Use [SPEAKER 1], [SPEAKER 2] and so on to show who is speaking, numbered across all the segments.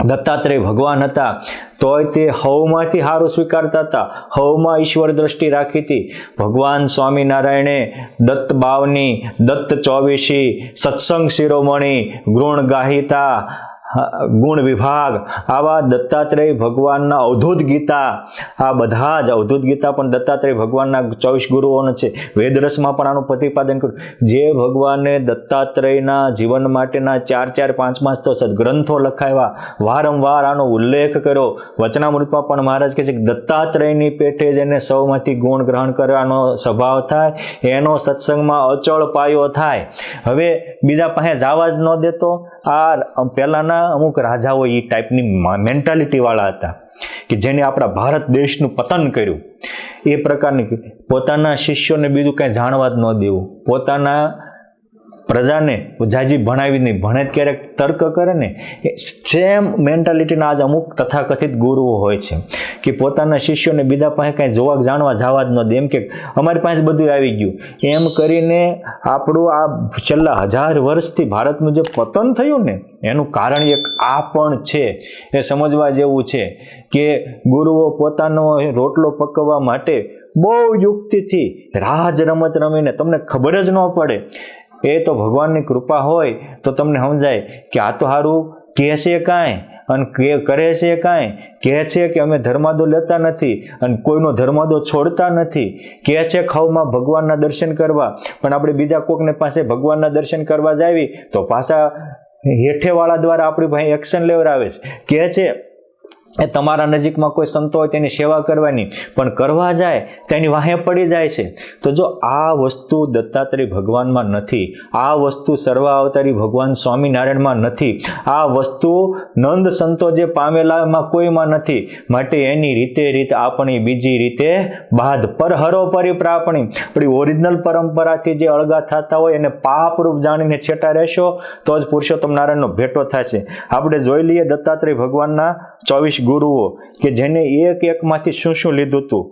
[SPEAKER 1] દત્તાત્રેય ભગવાન હતા તોય તે હવમાંથી સારું સ્વીકારતા હતા. હવમાં ઈશ્વર દ્રષ્ટિ રાખી હતી. ભગવાન સ્વામિનારાયણે દત્ત બાવની, દત્ત ચોવીસી, સત્સંગ શિરોમણી, ગુણ ગાહિતા, ગુણ વિભાગ, આવા દત્તાત્રેય ભગવાનના અવધૂત ગીતા, આ બધા જ અવધૂત ગીતા પણ દત્તાત્રેય ભગવાનના 24 ગુરુઓનો છે. વેદરસમાં પણ આનું પ્રતિપાદન કર્યું. જે ભગવાને દત્તાત્રેયના જીવન માટેના 4, 5 તો સદગ્રંથો લખાવ્યા, વારંવાર આનો ઉલ્લેખ કર્યો. વચનામૃતમાં પણ મહારાજ કહે છે કે દત્તાત્રેયની પેઠે જેને સૌમાંથી ગુણ ગ્રહણ કરવાનો સ્વભાવ થાય એનો સત્સંગમાં અચળ પાયો થાય. હવે બીજા પાસે જવા જ ન દેતો. આ પહેલાના અમુક રાજાઓ એ ટાઈપની મેન્ટાલિટી વાળા હતા કે જેને આપણા ભારત દેશનું પતન કર્યું. એ પ્રકારની પોતાના શિષ્યોને બીજું કંઈ જાણવા જ ન દેવું, પોતાના પ્રજાને જાજી ભણાવી નહીં, ભણે ક્યારેક તર્ક કરે ને, સેમ મેન્ટાલિટીના આજ અમુક તથાકથિત ગુરુઓ હોય છે કે પોતાના શિષ્યોને બીજા પાસે કાંઈ જોવા જાણવા જવા જ ન દે. એમ કે અમારી પાસે બધું આવી ગયું એમ કરીને આપણું આ છેલ્લા 1000 વર્ષથી ભારતનું જે પતન થયું ને એનું કારણ એક આ પણ છે. એ સમજવા જેવું છે કે ગુરુઓ પોતાનો રોટલો પકવવા માટે બહુ યુક્તિથી રાજ રમત રમીને તમને ખબર જ ન પડે. એ તો ભગવાનની કૃપા હોય તો તમને સમજાય કે આ તો સારું કહે છે કાંઈ અને કરે છે કાંઈ, કહે છે કે અમે ધર્માદો લેતા નથી અને કોઈનો ધર્માદો છોડતા નથી, કહે છે ખવમાં ભગવાનના દર્શન કરવા, પણ આપણે બીજા કોકને પાસે ભગવાનના દર્શન કરવા જાવી તો પાછા હેઠેવાળા દ્વારા આપણી પાસે એક્શન લેવડાવે છે. કહે છે એ તમારા નજીકમાં કોઈ સંતો હોય તેની સેવા કરવાની, પણ કરવા જાય તેની વાહે પડી જાય છે. તો જો આ વસ્તુ દત્તાત્રેય ભગવાનમાં નથી, આ વસ્તુ સર્વાવતારી ભગવાન સ્વામિનારાયણમાં નથી, આ વસ્તુ નંદ સંતો જે પામેલામાં કોઈમાં નથી, માટે એની રીત આપણી બીજી રીતે બાદ પર હરો પરિપ્રાપણી. આપણી ઓરિજિનલ પરંપરાથી જે અળગા થતા હોય એને પાપરૂપ જાણીને છેટા રહેશો તો જ પુરુષોત્તમ નારાયણનો ભેટો થશે. આપણે જોઈ લઈએ દત્તાત્રેય ભગવાનના 24 ગુરુઓ કે જેને એકમાંથી શું લીધું હતું.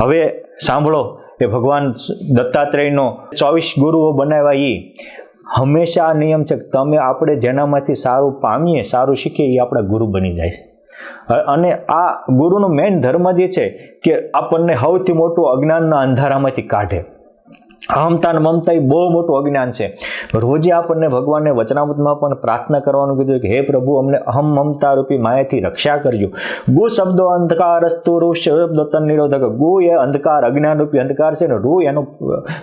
[SPEAKER 1] હવે સાંભળો, એ ભગવાન દત્તાત્રેયનો 24 ગુરુઓ બનાવ્યા. એ હંમેશા આ નિયમ છે કે તમે આપણે જેનામાંથી સારું પામીએ, સારું શીખીએ એ આપણા ગુરુ બની જાય છે. અને આ ગુરુનો મેઇન ધર્મ જે છે કે આપણને સૌથી મોટું અજ્ઞાનના અંધારામાંથી કાઢે. અહમતા અને મમતા એ બહુ મોટું અજ્ઞાન છે. રોજે આપણને ભગવાનને વચનામૃતમાં પણ પ્રાર્થના કરવાનું કીધું કે હે પ્રભુ અમને અહમ મમતા રૂપી માયાથી રક્ષા કરજો. ગુ શબ્દો અંધકારસ્તુ રૂ શબ્દો તન નિરોધક. ગુ એ અંધકાર, અજ્ઞાન રૂપી અંધકાર છે ને રૂ એનું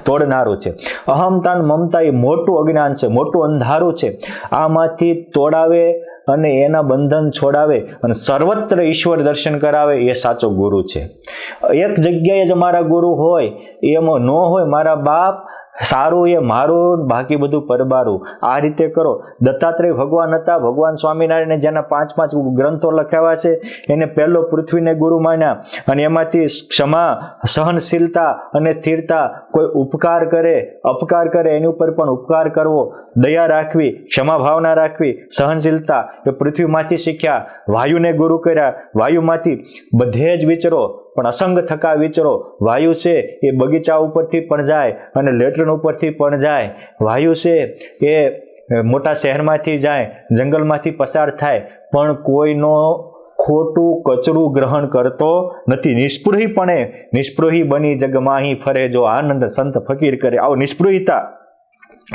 [SPEAKER 1] તોડનારું છે. અહમતા અને મમતા એ મોટું અજ્ઞાન છે, મોટું અંધારું છે. આમાંથી તોડાવે અને એના બંધન છોડાવે અને સર્વત્ર ઈશ્વર દર્શન કરાવે એ સાચો ગુરુ છે. એક જગ્યાએ જ મારા ગુરુ હોય એમાં ન હોય મારા બાપ, સારું એ મારું, બાકી બધું પરબારું. આ રીતે કરો. દત્તાત્રેય ભગવાન હતા. ભગવાન સ્વામિનારાયણે જેના 5 ગ્રંથો લખાવ્યા છે એને પહેલો પૃથ્વીને ગુરુ માન્યા અને એમાંથી ક્ષમા, સહનશીલતા અને સ્થિરતા, કોઈ ઉપકાર કરે અપકાર કરે એની ઉપર પણ ઉપકાર કરવો, દયા રાખવી, ક્ષમા ભાવના રાખવી, સહનશીલતા એ પૃથ્વીમાંથી શીખ્યા. વાયુને ગુરુ કર્યા. વાયુમાંથી બધે જ વિચરો પણ અસંગ થકા વિચરો. વાયુ છે એ બગીચા ઉપરથી પણ જાય અને લેટ્રિન ઉપરથી પણ જાય. વાયુ છે એ મોટા શહેરમાંથી જાય, જંગલમાંથી પસાર થાય, પણ કોઈનો ખોટું કચરું ગ્રહણ કરતો નથી. નિષ્પૃહી બની જગમાહી ફરે જો આનંદ સંત ફકીર કરે. આવો નિષ્પૃહિતા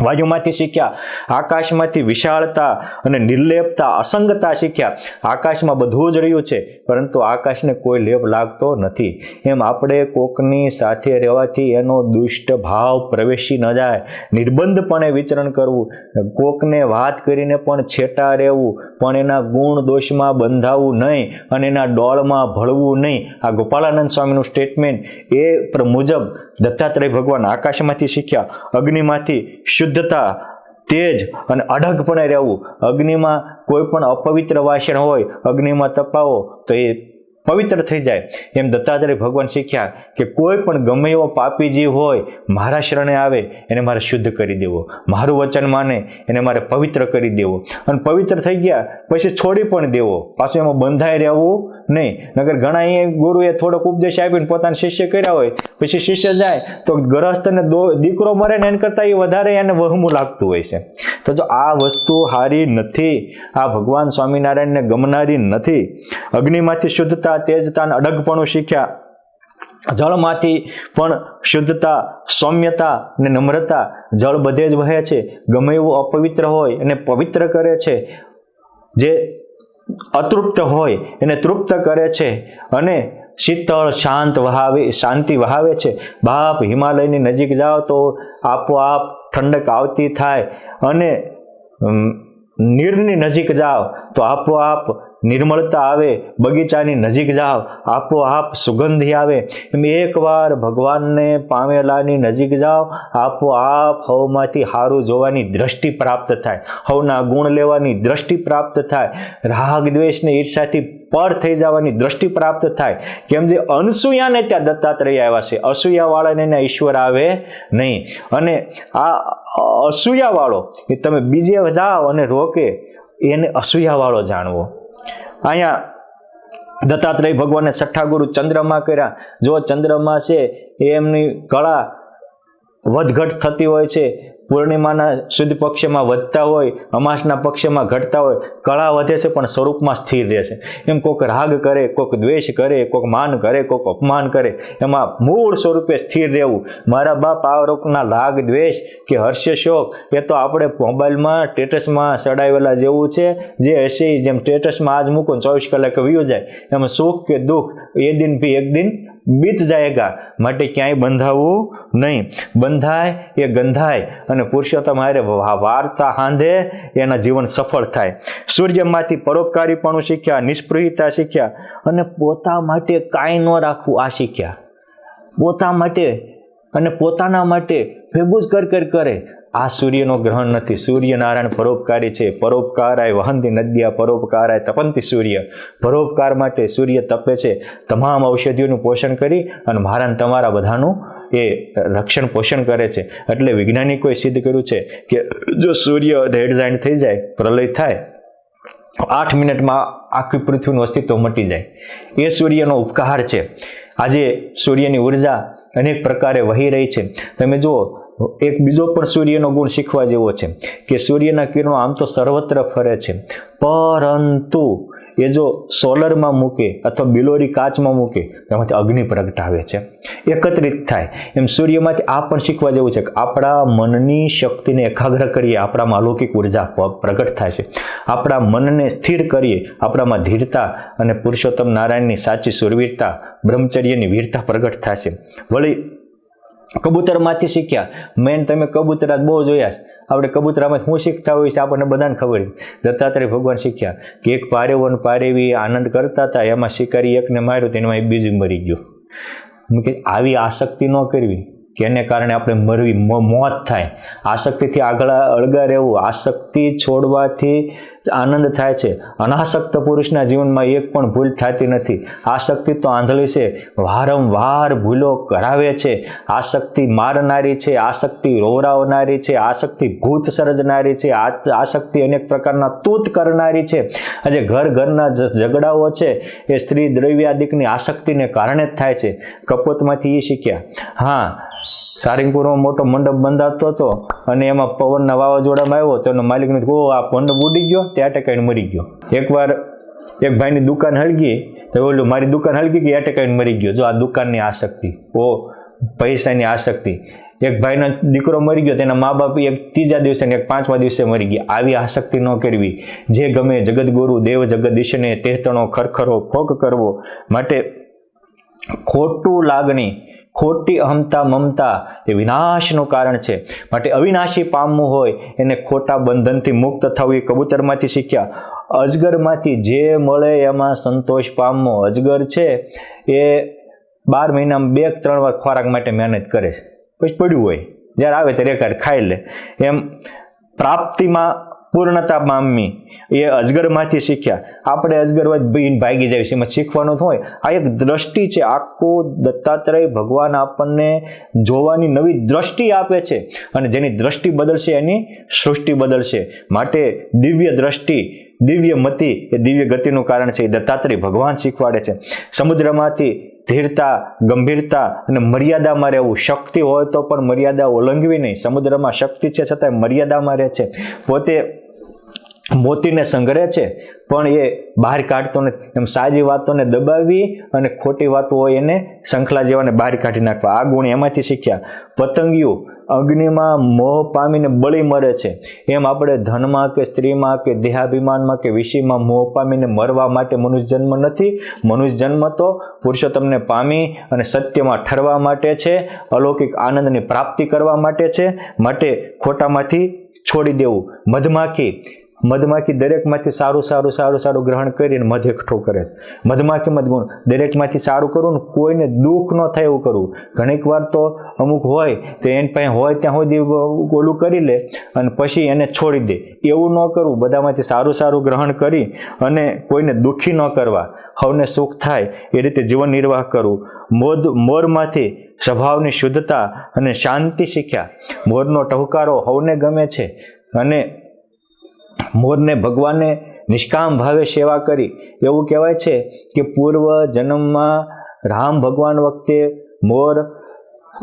[SPEAKER 1] વાયુમાંથી શીખ્યા. આકાશમાંથી વિશાળતા અને નિર્લેપતા, અસંગતા શીખ્યા. આકાશમાં બધું જ રહ્યું છે પરંતુ આકાશને કોઈ લેપ લાગતો નથી. એમ આપણે કોકની સાથે રહેવાથી એનો દુષ્ટ ભાવ પ્રવેશી ન જાય. નિર્બંધપણે વિચરણ કરવું, કોકને વાત કરીને પણ છેટા રહેવું, પણ એના ગુણ દોષમાં બંધાવું નહીં અને એના ડોળમાં ભળવું નહીં. આ ગોપાળાનંદ સ્વામીનું સ્ટેટમેન્ટ એ મુજબ દત્તાત્રેય ભગવાન આકાશમાંથી શીખ્યા. અગ્નિમાંથી શુદ્ધતા, તેજ અને અડગપણે રહેવું. અગ્નિમાં કોઈ પણ અપવિત્ર વાસણ હોય અગ્નિમાં તપાવો તો એ પવિત્ર થઈ જાય. એમ દત્તાત્રેય ભગવાન શીખ્યા કે કોઈ પણ ગમે એવો પાપી જીવ હોય મારા શરણે આવે એને મારે શુદ્ધ કરી દેવો, મારું વચન માને એને મારે પવિત્ર કરી દેવો. અને પવિત્ર થઈ ગયા પછી છોડી પણ દેવો, પાછું એમાં બંધાઈ રહેવું નહીં. નગર ઘણા અહીંયા ગુરુએ થોડોક ઉપદેશ આપીને પોતાના શિષ્ય કર્યા હોય, પછી શિષ્ય જાય તો ગ્રહસ્થને દીકરો મરે ને એના કરતાં એ વધારે એને વહમું લાગતું હોય છે. તો તો જો આ વસ્તુ હારી નથી, આ ભગવાન સ્વામિનારાયણને ગમનારી નથી. અગ્નિમાંથી શુદ્ધતા, તેજતા અને અડગપણું શીખ્યા. જળમાંથી પણ શુદ્ધતા, સૌમ્યતા અને નમ્રતા. જળ બધે જ વહે છે, ગમે એવું અપવિત્ર હોય એને પવિત્ર કરે છે, જે અતૃપ્ત હોય એને તૃપ્ત કરે છે, અને શીતળ શાંતિ વહાવે છે. બાપ હિમાલયની નજીક જાઓ તો આપોઆપ ઠંડક આવતી થાય, અને નીરની નજીક જાઓ તો આપોઆપ નિર્મળતા આવે. બગીચાની નજીક જાઓ આપોઆપ સુગંધી આવે. એમ એકવાર ભગવાનને પામેલાની નજીક જાઓ આપોઆપ હવમાંથી સારું જોવાની દ્રષ્ટિ પ્રાપ્ત થાય, હવના ગુણ લેવાની દ્રષ્ટિ પ્રાપ્ત થાય, રાગ દ્વેષને ઈર્ષાથી પર થઈ જવાની દ્રષ્ટિ પ્રાપ્ત થાય. કેમ જે અનસૂયાને ત્યાં દત્તાત્રેય આવ્યા છે, અસૂયાવાળાને ત્યાં ઈશ્વર આવે નહીં. અને આ અસૂયાવાળો એ તમે બીજે જાઓ અને રોકે, એને અસૂયાવાળો જાણવો. અહીંયા દત્તાત્રેય ભગવાને છઠ્ઠા ગુરુ ચંદ્રમા કર્યા. જો ચંદ્રમા છે એમની કળા વધઘટ થતી હોય છે, પૂર્ણિમાના શુદ્ધ પક્ષમાં વધતા હોય, અમાસના પક્ષમાં ઘટતા હોય, કળા વધે છે પણ સ્વરૂપમાં સ્થિર રહેશે. એમ કોઈક રાગ કરે, કોઈક દ્વેષ કરે, કોઈક માન કરે, કોઈક અપમાન કરે, એમાં મૂળ સ્વરૂપે સ્થિર રહેવું. મારા બાપ આ રોગના રાગ દ્વેષ કે હર્ષ શોક એ તો આપણે મોબાઈલમાં સ્ટેટસમાં ચડાવેલા જેવું છે, જે હશે જેમ સ્ટેટસમાં આજ મૂકો 24 કલાકે વયો જાય, એમાં સુખ કે દુઃખ એ દિન ભી એક દિન બીત જાયગા. માટે ક્યાંય બંધાવવું નહીં. બંધાય એ ગંધાય, અને પુરુષોત્તમ હારે વાર્તા હાંધે એના જીવન સફળ થાય. સૂર્યમાંથી પરોપકારીપણું શીખ્યા, નિષ્પૃહિતા શીખ્યા, અને પોતા માટે કાંઈ ન રાખવું આ શીખ્યા. પોતા માટે અને પોતાના માટે ભેગું જ કર કરે. આ સૂર્યનો ગ્રહણ નથી. સૂર્યનારાયણ પરોપકારી છે. પરોપકારાય વહંતી નદ્યા પરોપકારાય તપંતી સૂર્ય. પરોપકાર માટે સૂર્ય તપે છે, તમામ ઔષધિઓનું પોષણ કરી અને મારા તમારા બધાનું એ રક્ષણ પોષણ કરે છે. એટલે વૈજ્ઞાનિકોએ સિદ્ધ કર્યું છે કે જો સૂર્ય રેડઝાઇન થઈ જાય, પ્રલય થાય, 8 મિનિટમાં આખી પૃથ્વીનું અસ્તિત્વ મટી જાય. એ સૂર્યનો ઉપકાર છે. આજે સૂર્યની ઉર્જા અનેક પ્રકારે વહી રહી છે. તમે જુઓ, એક બીજો પણ સૂર્યનો ગુણ શીખવા જેવો છે કે સૂર્યના કિરણો આમ તો સર્વત્ર ફરે છે, પરંતુ એ જો સોલરમાં મૂકે અથવા બિલોરી કાચમાં મૂકે એમાંથી અગ્નિ પ્રગટાવે છે, એકત્રિત થાય. એમ સૂર્યમાંથી આ પણ શીખવા જેવું છે કે આપણા મનની શક્તિને એકાગ્ર કરીએ, આપણામાં અલૌકિક ઉર્જા પ્રગટ થાય છે. આપણા મનને સ્થિર કરીએ, આપણામાં ધીરતા અને પુરુષોત્તમ નારાયણની સાચી સુરવીરતા, બ્રહ્મચર્યની વીરતા પ્રગટ થાય છે. વળી કબૂતરમાંથી શીખ્યા. મેન તમે કબૂતરા બહુ જોયા છે. આપણે કબૂતરામાં શું શીખતા હોય છે આપણને બધાને ખબર છે. દત્તાત્રેય ભગવાન શીખ્યા કે એક પારેવો અને પારેવી આનંદ કરતા હતા, એમાં શિકારી એકને માર્યો તેમાં એક બીજું મરી ગયો. કે આવી આસક્તિ ન કરવી કે એને કારણે આપણે મરવી, મોત થાય. આસક્તિથી આગળ અળગા રહેવું. આસક્તિ છોડવાથી આનંદ થાય છે. અનાસક્ત પુરુષના જીવનમાં એક પણ ભૂલ થતી નથી. આસક્તિ તો આંધળી છે, વારંવાર ભૂલો કરાવે છે. આસક્તિ મારનારી છે, આસક્તિ રોવરાવનારી છે, આસક્તિ ભૂત સર્જનારી છે, આસક્તિ અનેક પ્રકારના તૂત કરનારી છે. આજે ઘરના ઝઘડાઓ છે એ સ્ત્રી દ્રવ્યાદિકની આસક્તિને કારણે જ થાય છે. કપોતમાંથી એ શીખ્યા. હા, સારંગપુરમાં મોટો મંડપ બંધાતો હતો અને એમાં પવનના વાવાઝોડામાં આવ્યો તો એનો માલિકને આ મંડપ ઉડી ગયો, ત્યાં ટેકાઈને મરી ગયો. એકવાર એક ભાઈની દુકાન હળગી તો ઓલું મારી દુકાન હળગી ગઈ, ટેકાઈને મરી ગયો. જો આ દુકાનની આસક્તિ, પૈસાની આસક્તિ. એક ભાઈનો દીકરો મરી ગયો, તેના મા બાપ એક 3જા દિવસે ને એક 5મા દિવસે મરી ગયા. આવી આસક્તિ ન કરવી. જે ગમે જગતગુરુ દેવ જગદીશને તેહતણો ખરખરો ફોક કરવો. માટે ખોટું લાગણી, ખોટી અહમતા મમતા એ વિનાશનું કારણ છે. માટે અવિનાશી પામવું હોય એને ખોટા બંધનથી મુક્ત થવું એ કબૂતરમાંથી શીખ્યા. અજગરમાંથી જે મળે એમાં સંતોષ પામવો. અજગર છે એ 12 મહિનામાં 2-3 વાર ખોરાક માટે મહેનત કરે છે, પછી પડ્યું હોય જ્યારે આવે ત્યારે એકાદ ખાઈ લે. એમ પ્રાપ્તિમાં પૂર્ણતા પામવી એ અજગરમાંથી શીખ્યા. આપણે અજગરવાદ ભાગી જાય છે, એમાં શીખવાનું હોય. આ એક દ્રષ્ટિ છે. આખું દત્તાત્રેય ભગવાન આપણને જોવાની નવી દ્રષ્ટિ આપે છે, અને જેની દ્રષ્ટિ બદલશે એની સૃષ્ટિ બદલશે. માટે દિવ્ય દ્રષ્ટિ, દિવ્ય મતિ એ દિવ્ય ગતિનું કારણ છે. એ દત્તાત્રેય ભગવાન શીખવાડે છે. સમુદ્રમાંથી ધીરતા, ગંભીરતા અને મર્યાદામાં રહેવું. શક્તિ હોય તો પણ મર્યાદા ઓળંગવી નહીં. સમુદ્રમાં શક્તિ છે છતાં મર્યાદામાં રહે છે. પોતે મોતીને સંઘરે છે પણ એ બહાર કાઢતો નથી. એમ સારી વાતોને દબાવી અને ખોટી વાતો હોય એને શંખલા જેવાને બહાર કાઢી નાખવા. આ ગુણ એમાંથી શીખ્યા. પતંગિયું અગ્નિમાં મોહ પામીને બળી મરે છે, એમ આપણે ધનમાં કે સ્ત્રીમાં કે દેહાભિમાનમાં કે વિષયમાં મોહ પામીને મરવા માટે મનુષ્ય જન્મ નથી. મનુષ્ય જન્મ તો પુરુષોત્તમને પામી અને સત્યમાં ઠરવા માટે છે, અલૌકિક આનંદની પ્રાપ્તિ કરવા માટે છે. માટે ખોટામાંથી છોડી દેવું. મધમાખી દરેકમાંથી સારું ગ્રહણ કરીને મધ એકઠો કરે છે. મધમાખી મધગુણ દરેકમાંથી સારું કરવું ને કોઈને દુઃખ ન થાય એવું કરવું. ઘણીક વાર તો અમુક હોય તો એની પાસે હોય ત્યાં સુધી ઓલું કરી લે અને પછી એને છોડી દે. એવું ન કરવું. બધામાંથી સારું ગ્રહણ કરી અને કોઈને દુઃખી ન કરવા, સૌને સુખ થાય એ રીતે જીવન નિર્વાહ કરવું. મોરમાંથી સ્વભાવની શુદ્ધતા અને શાંતિ શીખ્યા. મોરનો ટહુકારો સૌને ગમે છે અને મોરને ભગવાને નિષ્કામ ભાવે સેવા કરી. એવું કહેવાય છે કે પૂર્વ જન્મમાં રામ ભગવાન વખતે મોર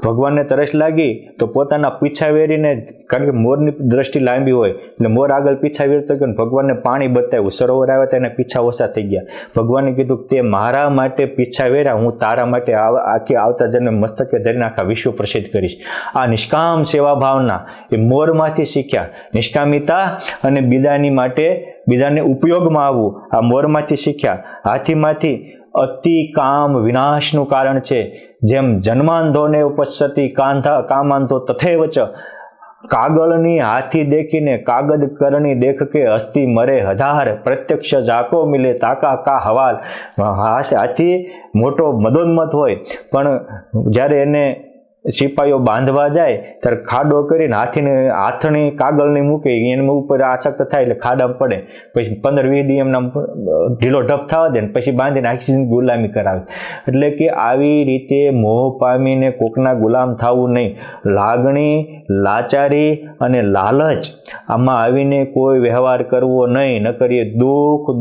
[SPEAKER 1] ભગવાનને તરસ લાગી તો પોતાના પીછા વેરીને, કારણ કે મોરની દ્રષ્ટિ લાંબી હોય એટલે મોર આગળ પીછા વેરતો ગયો, ભગવાનને પાણી બતાવ્યું, સરોવર આવ્યા તો એના પીછા ઓછા થઈ ગયા. ભગવાને કીધું તે મારા માટે પીછા વેર્યા, હું તારા માટે આખી આવતા જન્મે મસ્તકે ધરીને આખા વિશ્વ પ્રસિદ્ધ કરીશ. આ નિષ્કામ સેવા ભાવના એ મોરમાંથી શીખ્યા. નિષ્કામિતા અને બીજાને ઉપયોગમાં આવવું આ મોરમાંથી શીખ્યા. હાથીમાંથી અતિ કામ વિનાશનું કારણ છે. જેમ જન્માંધોને ઉપસતી કામાંધો તથૈવ ચ. કાગળની હાથી દેખીને કાગદ કરણી દેખ કે હસ્તી મરે હજાર, પ્રત્યક્ષ જાકો મિલે તાકા કા હવાલ. હાથી મોટો મદોન્મત હોય પણ જ્યારે એને સિપાહીઓ બાંધવા જાય ત્યારે ખાડો કરીને હાથની કાગળની મૂકે, એની ઉપર આસક્ત થાય એટલે ખાડામાં પડે. પછી 15-20 દી એમના ઢીલો ઢપ થવા દે ને પછી બાંધીને આખી જિંદગી ગુલામી કરાવે. એટલે કે આવી રીતે મોહ પામીને કોકના ગુલામ થવું નહીં. લાગણી, લાચારી અને લાલચ આમાં આવીને કોઈ વ્યવહાર કરવો નહીં. ન કરીએ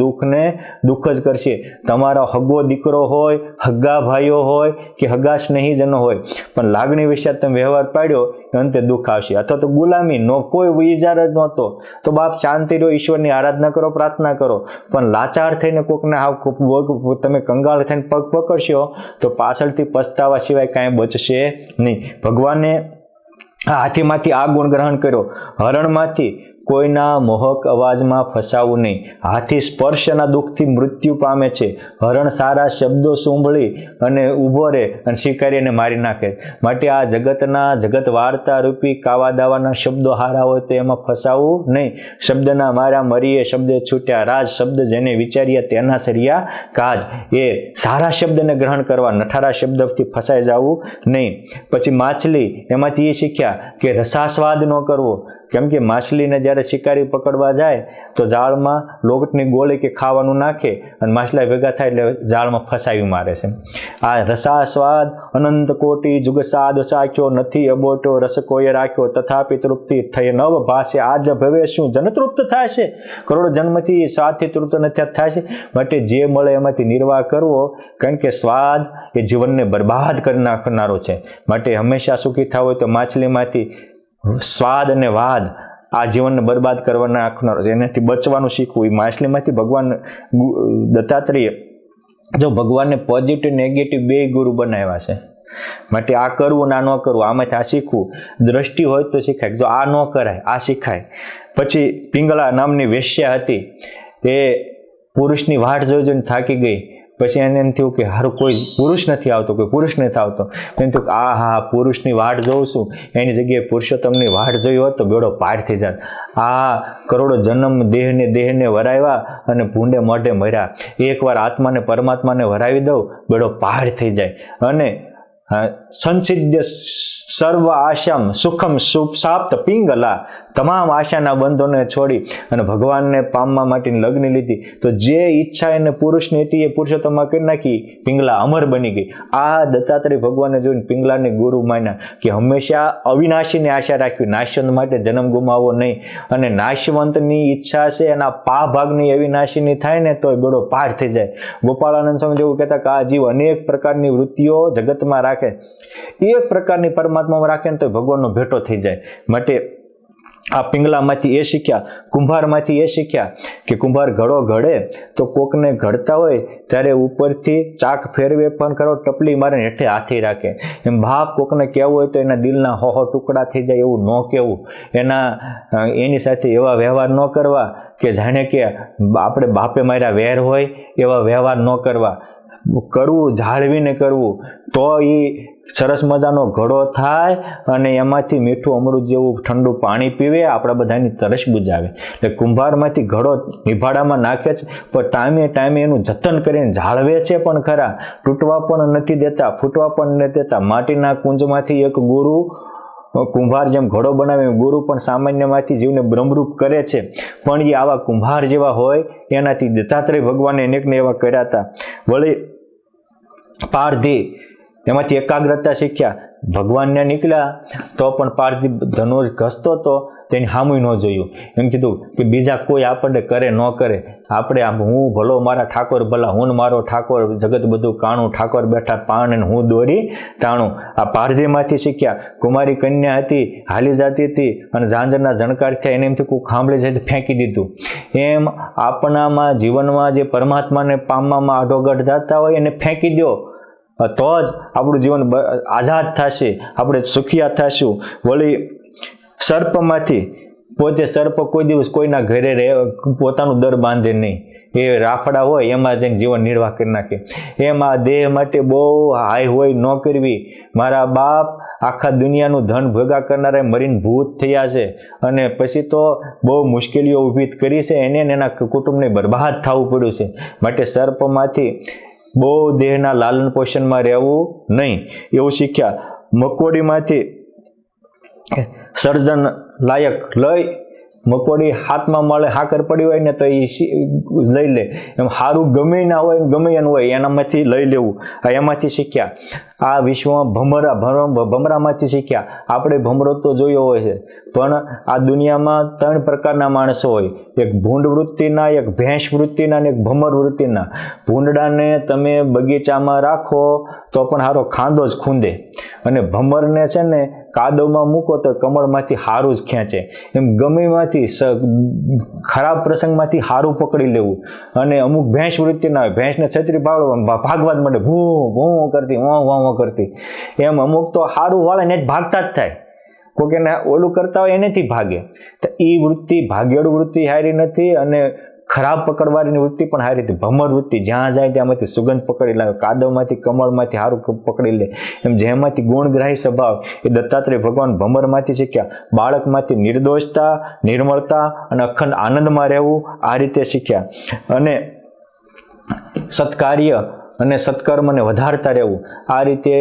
[SPEAKER 1] દુઃખને દુઃખ જ કરશે. તમારો હગો દીકરો હોય, હગ્ગા ભાઈઓ હોય કે હગ્ગા સ્નેહીજનો હોય, પણ લાગણી વિશે તમે વ્યવહાર પાડ્યો અંતે દુઃખ આવશે. અથવા તો ગુલામી નો કોઈ વિચાર જ નહોતો તો બાપ શાંતિ રહ્યો, ઈશ્વરની આરાધના કરો, પ્રાર્થના કરો. પણ લાચાર થઈને કોકને તમે કંગાળ થઈને પગ પકડશો તો પાછળથી પસ્તાવા સિવાય કાંઈ બચશે નહીં. ભગવાને હાથીમાંથી આ ગુણ ગ્રહણ કર્યો. હરણમાંથી કોઈના મોહક અવાજમાં ફસાવું નહીં. હાથી સ્પર્શના દુઃખથી મૃત્યુ પામે છે. હરણ સારા શબ્દો સાંભળી અને ઊભો રહે અને શિકારીને મારી નાખે. માટે આ જગત વાર્તા રૂપી કાવા દાવાના શબ્દો હારા હોય તો એમાં ફસાવું નહીં. શબ્દના મારા મરીએ, શબ્દે છૂટ્યા રાજ, શબ્દ જેને વિચાર્યા તેના સરિયા કાજ. એ સારા શબ્દને ગ્રહણ કરવા, નઠારા શબ્દથી ફસાઈ જવું નહીં. પછી માછલી, એમાંથી એ શીખ્યા કે રસાસ્વાદ ન કરવો. કેમ કે માછલીને જ્યારે શિકારી પકડવા જાય તો જાળમાં લોટની ગોળી કે ખાવાનું નાખે અને માછલા ભેગા થાય એટલે જાળમાં ફસાવી મારે છે. આ રસાસ્વાદ અનંત કોટી જુગસાદ સાખ્યો, નથી અબોટો રસ કોઈએ રાખ્યો, તથાપી તૃપ્તિ થઈ નવ ભાષે. આજ ભવે શું જન તૃપ્ત થશે? કરોડો જન્મથી સ્વાદથી તૃપ્ત નથી થશે. માટે જે મળે એમાંથી નિર્વાહ કરવો, કારણ કે સ્વાદ એ જીવનને બરબાદ કરી નાખનારો છે. માટે હંમેશા સુખી થવું હોય તો માછલીમાંથી સ્વાદ અને વાદ આ જીવનને બરબાદ કરવા નાખનારો છે, એનાથી બચવાનું શીખવું. એ માછલીમાંથી ભગવાન દત્તાત્રેય જો ભગવાનને પોઝિટિવ નેગેટિવ બે ગુરુ બનાવ્યા છે. માટે આ કરવું ને આ ન કરવું, આમાંથી આ શીખવું. દ્રષ્ટિ હોય તો શીખાય, જો આ ન કરાય આ શીખાય. પછી પિંગલા નામની વેશ્યા હતી, એ પુરુષની વાટ જોઈ જોઈને થાકી ગઈ. પછી એને એમ થયું કે હારું કોઈ પુરુષ નથી આવતો, કોઈ પુરુષ નથી આવતો. એમ થયું કે હા પુરુષની વાટ જોઉં છું, એની જગ્યાએ પુરુષોત્તમની વાટ જોઈ હોત તો બેડો પાર થઈ જાત. આ કરોડો જન્મ દેહને વરાવ્યા અને ભૂંડે મોઢે મર્યા. એકવાર આત્માને પરમાત્માને વરાવી દઉં, બેડો પાર થઈ જાય. અને સંસિદ્ધ સર્વ આશમ સુખમ સુપ્સાપ્ત પિંગલા. તમામ આશાના બંધોને છોડી અને ભગવાનને પામવા માટેની લગ્ન લીધી. તો જે ઈચ્છા એને પુરુષની હતી એ પુરુષોત્તમમાં કરી નાખી, પિંગલા અમર બની ગઈ. આ દત્તાત્રેય ભગવાનને જોઈને પિંગલાને ગુરુ માન્યા કે હંમેશા અવિનાશીની આશા રાખવી, નાશવંત માટે જન્મ ગુમાવવો નહીં. અને નાશવંતની ઈચ્છા છે એના ભાગની અવિનાશીની થાય ને તો બેડો પાર થઈ જાય. ગોપાળાનંદ સ્વામી જેવું કહેતા કે આ જીવ અનેક પ્રકારની વૃત્તિઓ જગતમાં રાખે, એક પ્રકારની પરમાત્મામાં રાખે ને તો ભગવાનનો ભેટો થઈ જાય. માટે આ પિંગલામાંથી એ શીખ્યા, કુંભારમાંથી એ શીખ્યા કે કુંભાર ઘડો ઘડે તો કોકને ઘડતા હોય ત્યારે ઉપરથી ચાક ફેરવે પણ ખરો, ટપલી મારે હેઠે હાથી રાખે. એમ બાપ કોકને કહેવું હોય તો એના દિલના હો ટુકડા થઈ જાય એવું ન કહેવું, એની સાથે એવા વ્યવહાર ન કરવા કે જાણે કે આપણે બાપે માર્યા વેર હોય એવા વ્યવહાર ન કરવા, કરવું જાળવીને કરવું. તો એ સરસ મજાનો ઘડો થાય અને એમાંથી મીઠું અમૃત જેવું ઠંડુ પાણી પીવે, આપણા બધાની તરસ બુજાવે. એટલે કુંભારમાંથી ઘડો નિભાડામાં નાખે છે પણ ટાઈમે ટાઈમે એનું જતન કરીને જાળવે છે પણ ખરા, તૂટવા પણ નથી દેતા, ફૂટવા પણ નથી દેતા. માટીના કુંજમાંથી એક ગુરુ, કુંભાર જેમ ઘડો બનાવે ગુરુ પણ સામાન્યમાંથી જીવને બ્રહ્મરૂપ કરે છે. પણ એ આવા કુંભાર જેવા હોય એનાથી દત્તાત્રેય ભગવાને અનેકને એવા કર્યા હતા. વળી પારધી એમાંથી એકાગ્રતા શીખ્યા. ભગવાનને નીકળ્યા તો પણ પારધી ધનુષ ઘસતો હતો, તેની સામું ન જોયું. એમ કીધું કે બીજા કોઈ આપણને કરે ન કરે, આપણે આમ હું ભલો મારા ઠાકોર ભલા, હું મારો ઠાકોર, જગત બધું કાણું, ઠાકોર બેઠા પાણ અને હું દોરી તાણું. આ પારધીમાંથી શીખ્યા. કુમારી કન્યા હતી, હાલી જતી હતી અને ઝાંઝરના જણકાર થયા, એને એમથી કોઈ ખાંભળે છે ફેંકી દીધું. એમ આપણામાં જીવનમાં જે પરમાત્માને પામવામાં આઢોગઢ થતા હોય એને ફેંકી દો તો જ આપણું જીવન આઝાદ થશે, આપણે સુખિયા થશું. વળી સર્પમાંથી, પોતે સર્પ કોઈ દિવસ કોઈના ઘરે રહે, પોતાનું દર બાંધે નહીં, એ રાફડા હોય એમાં જઈને જીવન નિર્વાહ કરી નાખે. એમાં દેહ માટે બહુ હાય હોય ન કરવી. મારા બાપ આખા દુનિયાનું ધન ભેગા કરનારા મરીને ભૂત થયા છે અને પછી તો બહુ મુશ્કેલીઓ ઊભી કરી છે, એને એના કુટુંબને બરબાદ થવું પડ્યું છે. માટે સર્પમાંથી બહુ દેહના લાલન પોષણમાં રહેવું નહીં એવું શીખ્યા. મકોડીમાંથી સર્જન લાયક લઈ, મકોડી હાથમાં મળે, હાકર પડી હોય ને તો એ લઈ લે. એમ સારું ગમે ના હોય, ગમે એનું હોય એનામાંથી લઈ લેવું, એમાંથી શીખ્યા. આ વિશ્વમાં ભમરામાંથી શીખ્યા. આપણે ભમરો તો જોયો હોય છે, પણ આ દુનિયામાં 3 પ્રકારના માણસો હોય, એક ભૂંડ વૃત્તિના, એક ભેંસ વૃત્તિના અને એક ભમર વૃત્તિના. ભૂંડડાને તમે બગીચામાં રાખો તો પણ સારો ખાંદો જ ખૂંદે, અને ભમરને છે ને કાદવમાં મૂકો તો કમળમાંથી હારું જ ખેંચે. એમ ગમેમાંથી ખરાબ પ્રસંગમાંથી હારું પકડી લેવું. અને અમુક ભેંસ વૃત્તિના હોય, ભેંસને છત્રી ભાગવા જ મળે, ભૂ ભૂ કરતી, વાં કરતી. એમ અમુક તો હારું વાળે ને જ ભાગતા જ થાય, કોઈક એને ઓલું કરતા હોય એનેથી ભાગે. તો એ વૃત્તિ ભાગેડું વૃત્તિ હારી નથી અને ખરાબ પકડવાની વૃત્તિ પણ સારી હતી. ભમર વૃત્તિ જ્યાં જાય ત્યાંમાંથી સુગંધ પકડી લાવે, કાદવમાંથી કમળમાંથી સારું પકડી લે. એમ જેમાંથી ગુણગ્રાહી સ્વભાવ એ દત્તાત્રેય ભગવાન ભમરમાંથી શીખ્યા. બાળકમાંથી નિર્દોષતા, નિર્મળતા અને અખંડ આનંદમાં રહેવું, આ રીતે શીખ્યા. અને સત્કાર્ય અને સત્કર્મને વધારતા રહેવું, આ રીતે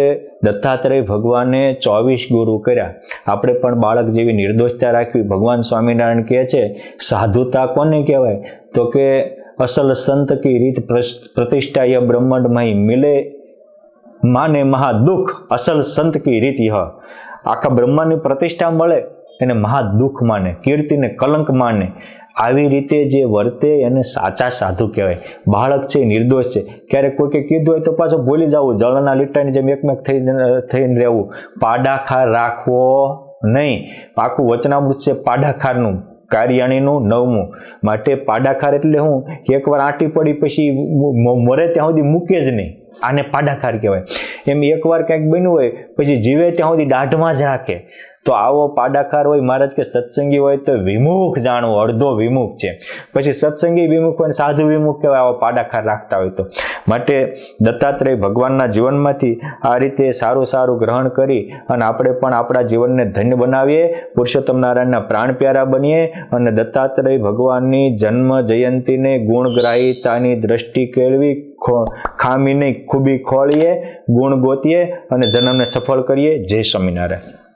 [SPEAKER 1] દત્તાત્રેય ભગવાને 24 ગુરુ કર્યા. આપણે પણ બાળક જેવી નિર્દોષતા રાખવી. ભગવાન સ્વામિનારાયણ કહે છે સાધુતા કોને કહેવાય? તો કે અસલ સંત કી રીત પ્રતિષ્ઠા ય બ્રહ્માંડમય મિલે માને મહાદુખ, અસલ સંત કી રીત યહ. આખા બ્રહ્માંડની પ્રતિષ્ઠા મળે એને મહાદુખ માને, કીર્તિને કલંક માને. આવી રીતે જે વર્તે એને સાચા સાધુ કહેવાય. બાળક છે નિર્દોષ છે, ક્યારેક કોઈકે કીધું હોય તો પાછો ભૂલી જવું, જળના લીટાની જેમ એકમેક થઈને રહેવું. પાડાખાર રાખવો નહીં. આખું વચનામૃત છે પાડાખારનું, કાર્યાણીનું 9મું. માટે પાડાખાર એટલે શું? એકવાર આંટી પડી પછી મરે ત્યાં સુધી મૂકે જ નહીં, આને પાડાખાર કહેવાય. એમ એકવાર ક્યાંક બન્યું હોય પછી જીવે ત્યાં સુધી દાઢમાં જ રાખે. તો આવો પાડાખાર હોય. મહારાજ કે સત્સંગી હોય તો વિમુખ જાણવો, અડધો વિમુખ છે. પછી સત્સંગી વિમુખ હોય, સાધુ વિમુખ કહેવાય આવો પાડાખાર રાખતા હોય તો. માટે દત્તાત્રેય ભગવાનના જીવનમાંથી આ રીતે સારું સારું ગ્રહણ કરી અને આપણે પણ આપણા જીવનને ધન્ય બનાવીએ, પુરુષોત્તમ નારાયણના પ્રાણ પ્યારા બનીએ અને દત્તાત્રેય ભગવાનની જન્મ જયંતિને ગુણગ્રાહીતાની દ્રષ્ટિ કેળવી, ખામી નહીં ખૂબી ખોળીએ, ગુણ ગોતીએ અને જન્મને સફળ કરીએ. જય સ્વામિનારાયણ.